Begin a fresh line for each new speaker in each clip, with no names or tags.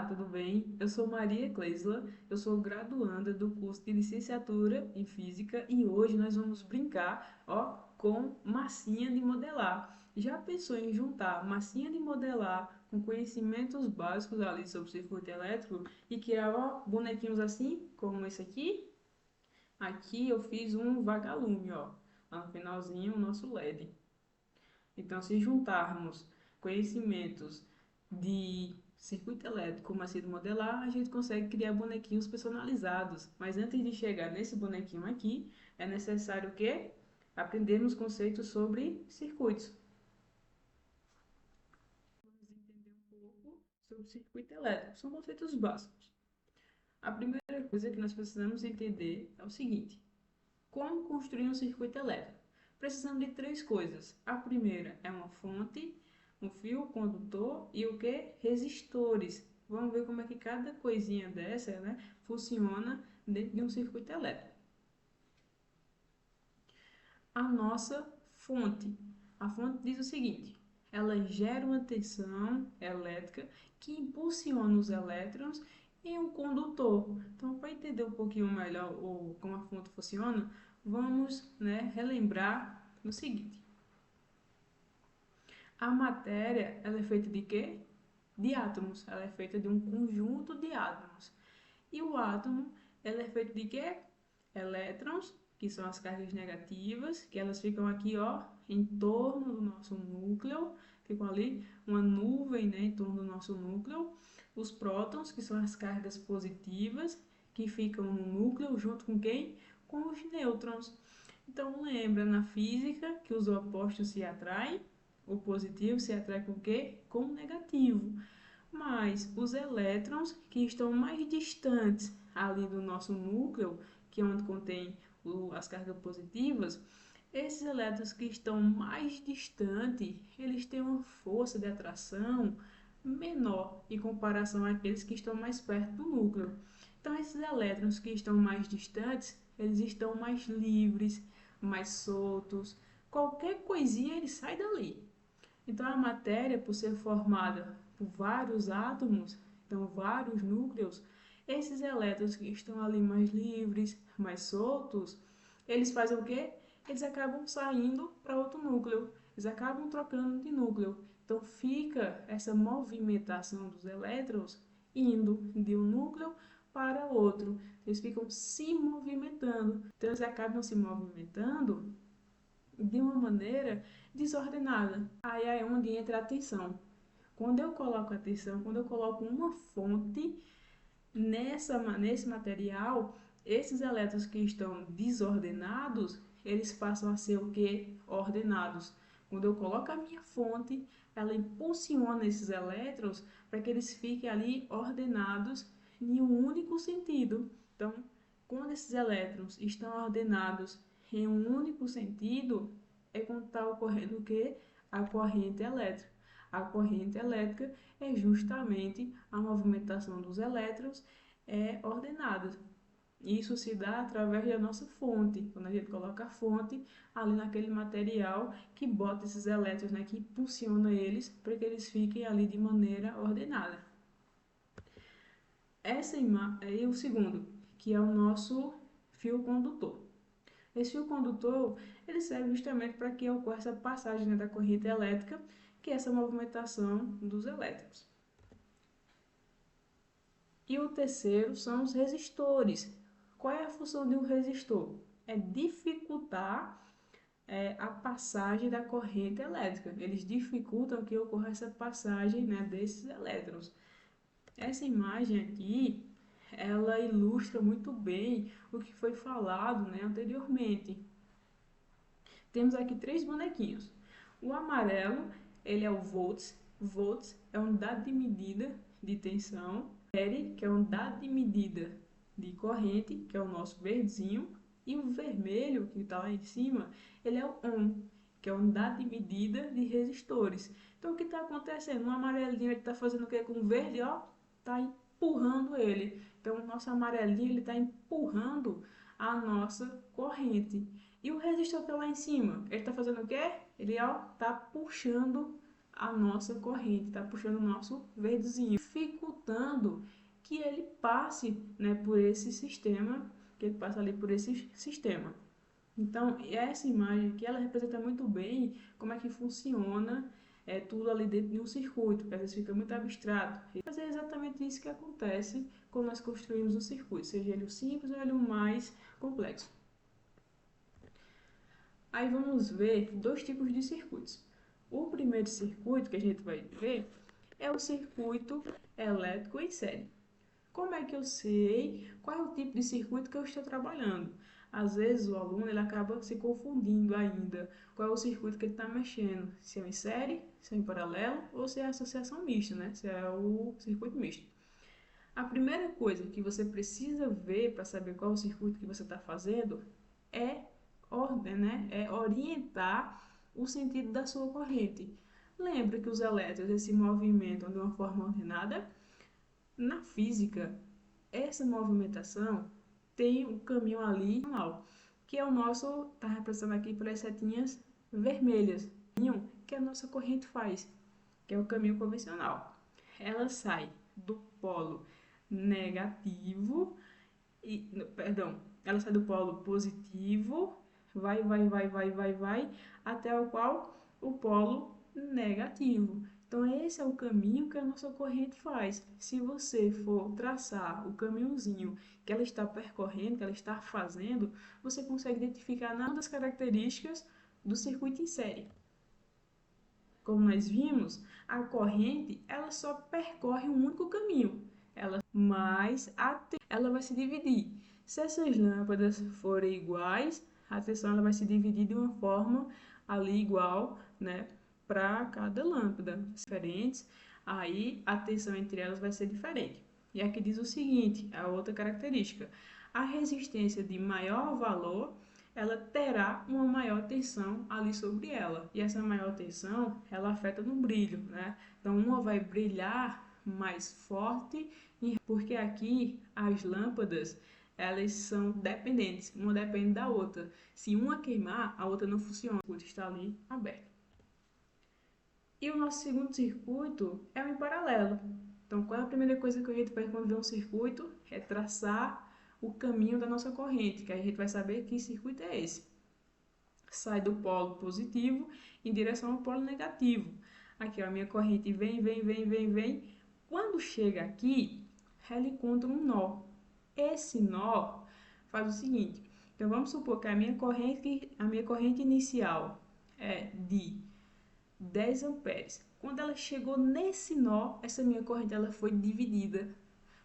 Tudo bem? Eu sou Maria Cleisla, eu sou graduanda do curso de Licenciatura em Física e hoje nós vamos brincar, com massinha de modelar. Já pensou em juntar massinha de modelar com conhecimentos básicos ali sobre circuito elétrico e criar, bonequinhos assim, como esse aqui? Aqui eu fiz um vagalume, lá no finalzinho o nosso LED. Então, se juntarmos conhecimentos de circuito elétrico, como assim de modelar, a gente consegue criar bonequinhos personalizados. Mas antes de chegar nesse bonequinho aqui, é necessário que aprendermos conceitos sobre circuitos. Vamos entender um pouco sobre circuito elétrico. São conceitos básicos. A primeira coisa que nós precisamos entender é o seguinte: como construir um circuito elétrico? Precisamos de três coisas. A primeira é uma fonte, um fio condutor e o que? Resistores. Vamos ver como é que cada coisinha dessa, né, funciona dentro de um circuito elétrico. A nossa fonte. A fonte diz o seguinte: ela gera uma tensão elétrica que impulsiona os elétrons em um condutor. Então, para entender um pouquinho melhor como a fonte funciona, vamos, né, relembrar o seguinte: a matéria ela é feita de quê? De átomos. Ela é feita de um conjunto de átomos. E o átomo ela é feito de quê? Elétrons, que são as cargas negativas, que elas ficam aqui, em torno do nosso núcleo, ficam ali uma nuvem, né, em torno do nosso núcleo. Os prótons, que são as cargas positivas, que ficam no núcleo junto com quem? Com os nêutrons. Então lembra na física que os opostos se atraem, o positivo se atrai com o quê? Com o negativo. Mas os elétrons que estão mais distantes ali do nosso núcleo, que é onde contém as cargas positivas, esses elétrons que estão mais distantes, eles têm uma força de atração menor em comparação àqueles que estão mais perto do núcleo. Então, esses elétrons que estão mais distantes, eles estão mais livres, mais soltos. Qualquer coisinha ele sai dali. Então, a matéria, por ser formada por vários átomos, então vários núcleos, esses elétrons que estão ali mais livres, mais soltos, eles fazem o quê? Eles acabam saindo para outro núcleo, eles acabam trocando de núcleo. Então, fica essa movimentação dos elétrons indo de um núcleo para outro. Eles ficam se movimentando. Então, eles acabam se movimentando de uma maneira desordenada. Aí é onde entra a tensão. Quando eu coloco a tensão, quando eu coloco uma fonte nesse material, esses elétrons que estão desordenados, eles passam a ser o que? Ordenados. Quando eu coloco a minha fonte, ela impulsiona esses elétrons para que eles fiquem ali ordenados em um único sentido. Então, quando esses elétrons estão ordenados em um único sentido, é quando está ocorrendo o que? A corrente elétrica. A corrente elétrica é justamente a movimentação dos elétrons ordenada. Isso se dá através da nossa fonte, quando a gente coloca a fonte ali naquele material que bota esses elétrons, né, que impulsiona eles para que eles fiquem ali de maneira ordenada. E o segundo, que é o nosso fio condutor. Esse fio condutor, ele serve justamente para que ocorra essa passagem, né, da corrente elétrica, que é essa movimentação dos elétrons. E o terceiro são os resistores. Qual é a função de um resistor? É dificultar a passagem da corrente elétrica. Eles dificultam que ocorra essa passagem, né, desses elétrons. Essa imagem aqui, ela ilustra muito bem o que foi falado, né, anteriormente. Temos aqui três bonequinhos. O amarelo, ele é o volts. Volts é a unidade de medida de tensão. Que é a unidade de medida de corrente, que é o nosso verdezinho. E o vermelho, que está lá em cima, ele é o ohm, que é a unidade de medida de resistores. Então, o que está acontecendo? O amarelinho está fazendo o que com o verde? Está empurrando ele. Então, o nosso amarelinho ele está empurrando a nossa corrente. E o resistor que está lá em cima, ele está fazendo o quê? Ele está puxando a nossa corrente, está puxando o nosso verdezinho, dificultando que ele passe, né, por esse sistema, que ele passe ali por esse sistema. Então, essa imagem aqui, ela representa muito bem como é que funciona tudo ali dentro de um circuito, porque às vezes fica muito abstrato. Mas é exatamente isso que acontece quando nós construímos um circuito, seja ele o simples ou ele o mais complexo. Aí vamos ver dois tipos de circuitos. O primeiro circuito que a gente vai ver é o circuito elétrico em série. Como é que eu sei qual é o tipo de circuito que eu estou trabalhando? Às vezes o aluno ele acaba se confundindo ainda qual é o circuito que ele está mexendo, se é em série, se é em paralelo ou se é associação mista, né? Se é o circuito misto. A primeira coisa que você precisa ver para saber qual é o circuito que você está fazendo é ordem, né? É orientar o sentido da sua corrente. Lembra que os elétrons eles se movimentam de uma forma ordenada? Na física, essa movimentação tem um caminho ali, que é o nosso, está representado aqui pelas setinhas vermelhas, que a nossa corrente faz, que é o caminho convencional. Ela sai do polo negativo, ela sai do polo positivo, vai, até o qual? O polo negativo. Então, esse é o caminho que a nossa corrente faz. Se você for traçar o caminhozinho que ela está percorrendo, que ela está fazendo, você consegue identificar uma das características do circuito em série. Como nós vimos, a corrente ela só percorre um único caminho, mas ela vai se dividir. Se essas lâmpadas forem iguais, a tensão ela vai se dividir de uma forma ali igual, né, para cada lâmpada. Diferentes, aí a tensão entre elas vai ser diferente. E aqui diz o seguinte, a outra característica: a resistência de maior valor ela terá uma maior tensão ali sobre ela. E essa maior tensão, ela afeta no brilho, né? Então, uma vai brilhar mais forte, porque aqui as lâmpadas, elas são dependentes, uma depende da outra. Se uma queimar, a outra não funciona, o circuito está ali aberto. E o nosso segundo circuito é o em paralelo. Então, qual é a primeira coisa que a gente faz quando vê um circuito? É traçar o caminho da nossa corrente, que aí a gente vai saber que circuito é esse. Sai do polo positivo em direção ao polo negativo. Aqui, ó, a minha corrente vem. Quando chega aqui, ela encontra um nó. Esse nó faz o seguinte. Então, vamos supor que a minha corrente inicial é de 10 amperes. Quando ela chegou nesse nó, essa minha corrente ela foi dividida.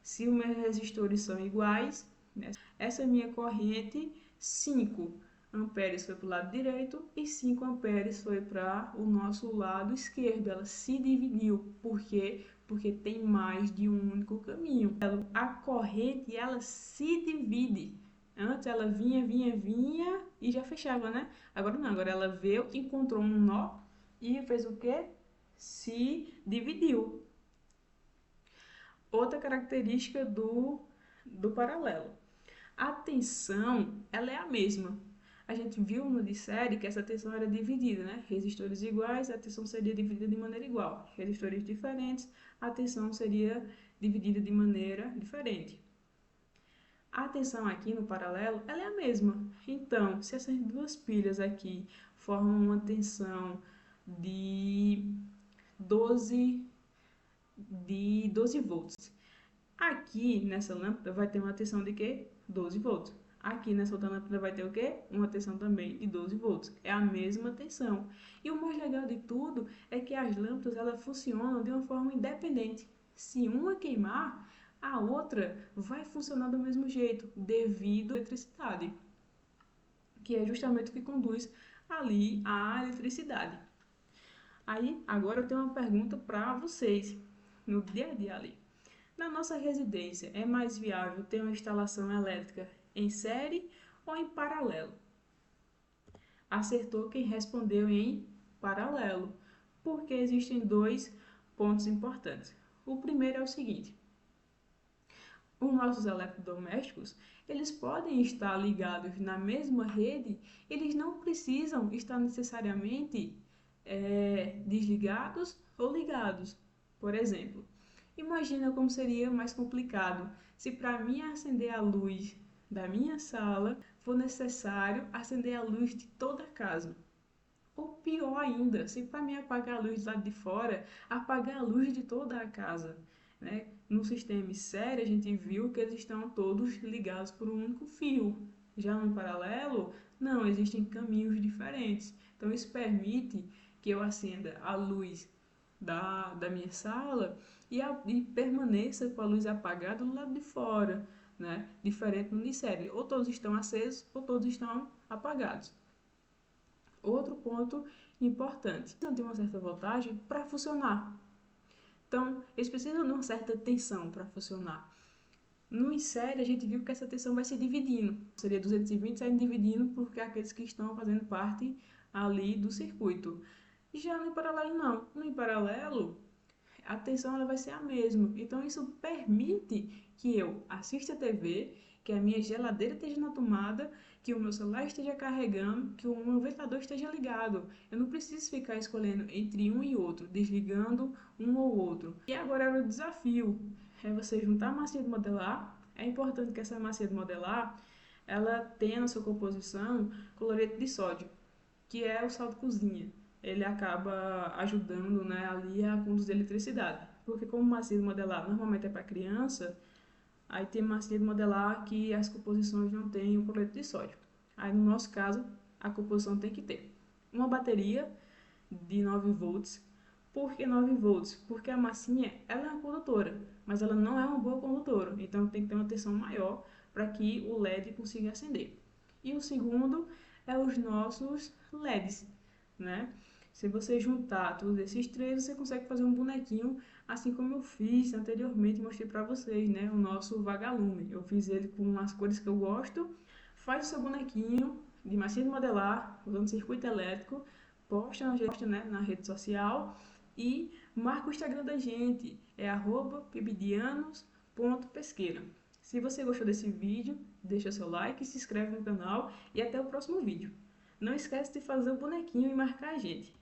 Se os meus resistores são iguais, né, essa minha corrente, 5 amperes foi para o lado direito e 5 amperes foi para o nosso lado esquerdo. Ela se dividiu. Por quê? Porque tem mais de um único caminho. A corrente ela se divide. Antes ela vinha e já fechava, né? Agora não, agora ela veio, encontrou um nó e fez o quê? Se dividiu. Outra característica do paralelo. A tensão, ela é a mesma. A gente viu no de série que essa tensão era dividida, né? Resistores iguais, a tensão seria dividida de maneira igual. Resistores diferentes, a tensão seria dividida de maneira diferente. A tensão aqui no paralelo, ela é a mesma. Então, se essas duas pilhas aqui formam uma tensão de 12 volts. Aqui nessa lâmpada vai ter uma tensão de quê? 12 volts. Aqui nessa outra lâmpada vai ter o quê? Uma tensão também de 12 volts. É a mesma tensão. E o mais legal de tudo é que as lâmpadas elas funcionam de uma forma independente. Se uma queimar, a outra vai funcionar do mesmo jeito, devido à eletricidade, que é justamente o que conduz ali a eletricidade. Aí, agora eu tenho uma pergunta para vocês, no dia a dia ali. Na nossa residência, é mais viável ter uma instalação elétrica em série ou em paralelo? Acertou quem respondeu em paralelo, porque existem dois pontos importantes. O primeiro é o seguinte: os nossos eletrodomésticos, eles podem estar ligados na mesma rede, eles não precisam estar necessariamente desligados ou ligados. Por exemplo, imagina como seria mais complicado se para mim acender a luz da minha sala for necessário acender a luz de toda a casa. Ou pior ainda, se para mim apagar a luz do lado de fora, apagar a luz de toda a casa. Né? No sistema série, a gente viu que eles estão todos ligados por um único fio. Já no paralelo, não, existem caminhos diferentes. Então, isso permite que eu acenda a luz da minha sala e permaneça com a luz apagada do lado de fora, né? Diferente no série. Ou todos estão acesos ou todos estão apagados. Outro ponto importante, não tem uma certa voltagem para funcionar. Então, eles precisam de uma certa tensão para funcionar. No série, a gente viu que essa tensão vai se dividindo. Seria 220 saindo dividindo porque aqueles que estão fazendo parte ali do circuito. Já no paralelo, não. No paralelo, a tensão ela vai ser a mesma. Então, isso permite que eu assista a TV, que a minha geladeira esteja na tomada, que o meu celular esteja carregando, que o meu ventilador esteja ligado. Eu não preciso ficar escolhendo entre um e outro, desligando um ou outro. E agora é o desafio, é você juntar a massinha de modelar. É importante que essa massinha de modelar, ela tenha na sua composição cloreto de sódio, que é o sal de cozinha. Ele acaba ajudando, né, ali a conduzir a eletricidade. Porque como massinha de modelar normalmente é para criança, aí tem massinha de modelar que as composições não têm o cloreto de sódio. Aí no nosso caso, a composição tem que ter uma bateria de 9 volts. Por que 9 volts? Porque a massinha ela é uma condutora, mas ela não é uma boa condutora. Então tem que ter uma tensão maior para que o LED consiga acender. E o segundo é os nossos LEDs, né? Se você juntar todos esses três, você consegue fazer um bonequinho, assim como eu fiz anteriormente, mostrei para vocês, né? O nosso vagalume. Eu fiz ele com as cores que eu gosto. Faz o seu bonequinho de massinha de modelar, usando circuito elétrico, posta né, na rede social e marca o Instagram da gente, é @pibdianos.pesqueira. Se você gostou desse vídeo, deixa seu like, se inscreve no canal e até o próximo vídeo. Não esquece de fazer o bonequinho e marcar a gente.